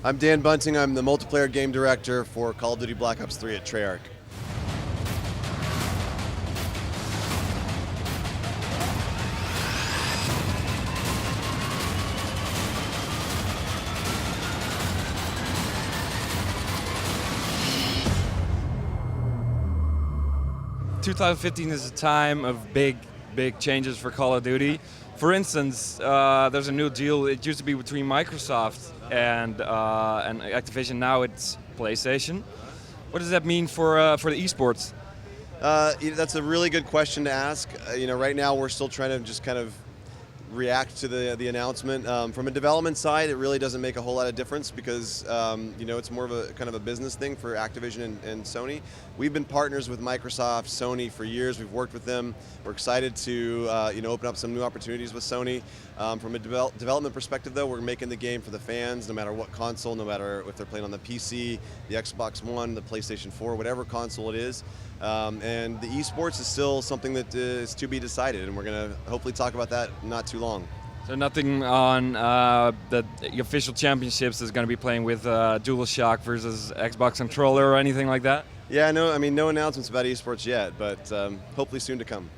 I'm Dan Bunting. I'm the multiplayer game director for Call of Duty Black Ops 3 at Treyarch. ...2015 is a time of big changes for Call of Duty. For instance, there's a new deal. It used to be between Microsoft and Activision. Now it's PlayStation. What does that mean for the esports? That's a really good question to ask. Right now we're still trying to just kind of react to the announcement. From a development side, it really doesn't make a whole lot of difference because it's more of a kind of a business thing for Activision and Sony. We've been partners with Microsoft, Sony for years. We've worked with them. We're excited to open up some new opportunities with Sony. From a development perspective, though, we're making the game for the fans, no matter what console, no matter if they're playing on the PC, the Xbox One, the PlayStation 4, whatever console it is. And the esports is still something that is to be decided, and we're going to hopefully talk about that not too long. So nothing on the official championships is going to be playing with DualShock versus Xbox controller or anything like that? Yeah, no announcements about esports yet, but hopefully soon to come.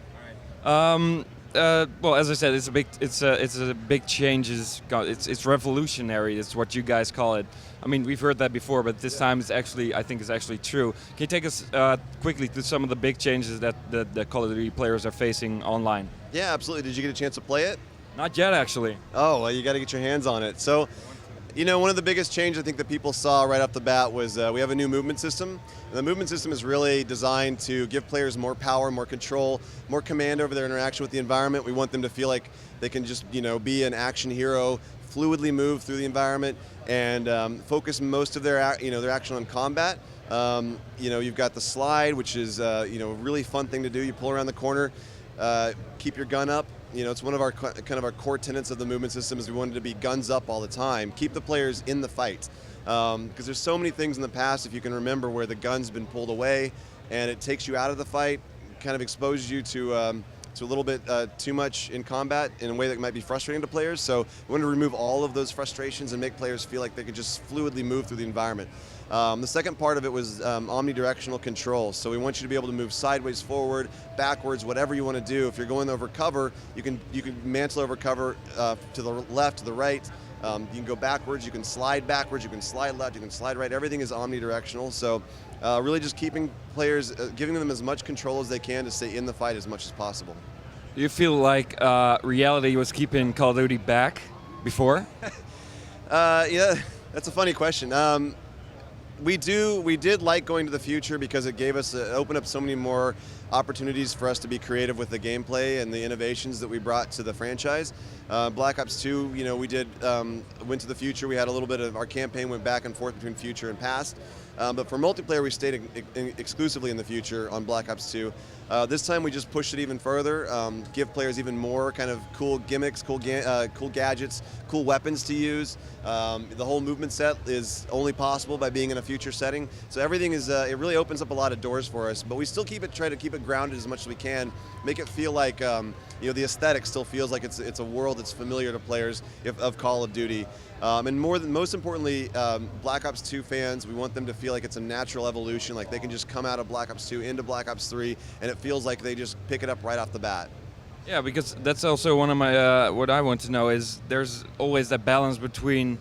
Well, as I said, it's a big change. It's revolutionary. It's what you guys call it. I mean, we've heard that before, but this time I think it's actually true. Can you take us quickly through some of the big changes that the Call of Duty players are facing online? Yeah, absolutely. Did you get a chance to play it? Not yet, actually. Oh, well, you got to get your hands on it. So, one of the biggest changes I think that people saw right off the bat was we have a new movement system. And the movement system is really designed to give players more power, more control, more command over their interaction with the environment. We want them to feel like they can just, be an action hero, fluidly move through the environment, and focus most of their action on combat. You've got the slide, which is a really fun thing to do. You pull around the corner, keep your gun up. It's one of our core tenets of the movement system is we wanted to be guns up all the time, keep the players in the fight. Because there's so many things in the past, if you can remember, where the gun's been pulled away and it takes you out of the fight, kind of exposes you to a little bit too much in combat in a way that might be frustrating to players. So we wanted to remove all of those frustrations and make players feel like they could just fluidly move through the environment. The second part of it was omnidirectional control. So we want you to be able to move sideways, forward, backwards, whatever you want to do. If you're going over cover, you can mantle over cover to the left, to the right. You can go backwards, you can slide left, you can slide right. Everything is omnidirectional. So really just keeping players, giving them as much control as they can to stay in the fight as much as possible. Do you feel like reality was keeping Call of Duty back before? Yeah, that's a funny question. We did like going to the future because it gave us, opened up so many more opportunities for us to be creative with the gameplay and the innovations that we brought to the franchise. Black Ops 2, we went to the future. We had a little bit of, our campaign went back and forth between future and past. But for multiplayer, we stayed exclusively in the future on Black Ops 2. This time we just pushed it even further, give players even more kind of cool gimmicks, cool gadgets, cool weapons to use. The whole movement set is only possible by being in a future setting. So everything is, it really opens up a lot of doors for us, but we still try to keep it grounded as much as we can, make it feel like, the aesthetic still feels like it's a world that's familiar to players of Call of Duty. And most importantly, Black Ops 2 fans, we want them to feel like it's a natural evolution, like they can just come out of Black Ops 2 into Black Ops 3, and it feels like they just pick it up right off the bat. Yeah, because that's also one of my, what I want to know is there's always that balance between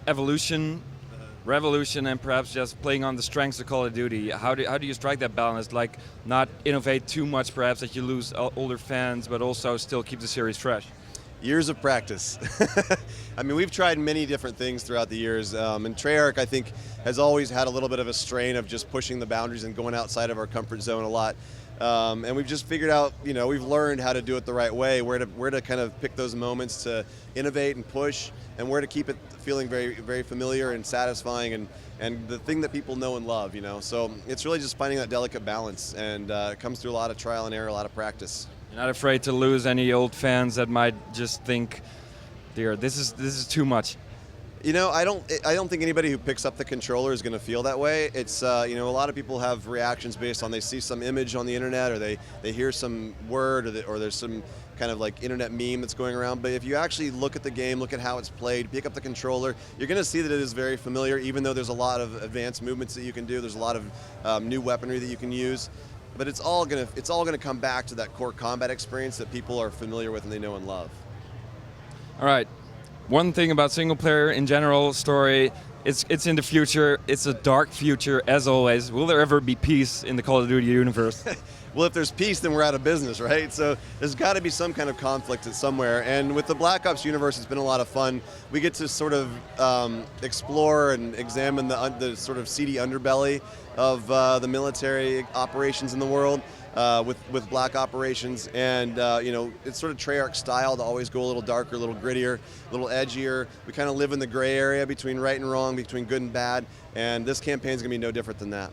evolution, revolution, and perhaps just playing on the strengths of Call of Duty. How do you strike that balance, like not innovate too much perhaps that you lose older fans, but also still keep the series fresh? Years of practice. I mean, we've tried many different things throughout the years, and Treyarch, I think, has always had a little bit of a strain of just pushing the boundaries and going outside of our comfort zone a lot. And we've just figured out, we've learned how to do it the right way, where to kind of pick those moments to innovate and push, and where to keep it feeling very, very familiar and satisfying, and the thing that people know and love, So it's really just finding that delicate balance, and it comes through a lot of trial and error, a lot of practice. You're not afraid to lose any old fans that might just think, dear, this is too much? I don't think anybody who picks up the controller is going to feel that way. It's a lot of people have reactions based on they see some image on the internet, or they hear some word, or there's some kind of like internet meme that's going around. But if you actually look at the game, look at how it's played, pick up the controller, you're going to see that it is very familiar. Even though there's a lot of advanced movements that you can do, there's a lot of new weaponry that you can use. But it's all gonna come back to that core combat experience that people are familiar with and they know and love. All right. One thing about single player in general story, it's in the future. It's a dark future as always. Will there ever be peace in the Call of Duty universe? Well, if there's peace, then we're out of business, right? So there's got to be some kind of conflict somewhere. And with the Black Ops universe, it's been a lot of fun. We get to sort of explore and examine the sort of seedy underbelly of the military operations in the world. With black operations, and it's sort of Treyarch style to always go a little darker, a little grittier, a little edgier. We kind of live in the gray area between right and wrong, between good and bad, and this campaign is going to be no different than that.